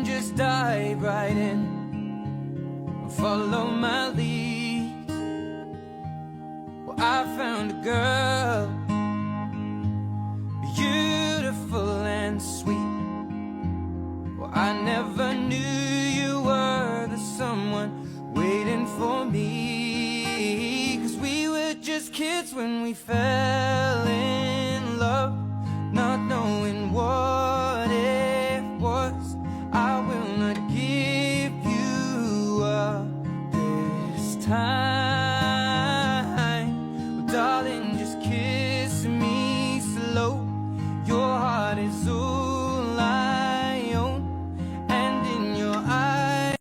and just dive right in, follow my lead. Well, I found a girl, beautiful and sweet. Well, I never knew you were the someone waiting for me, 'cause we were just kids when we fell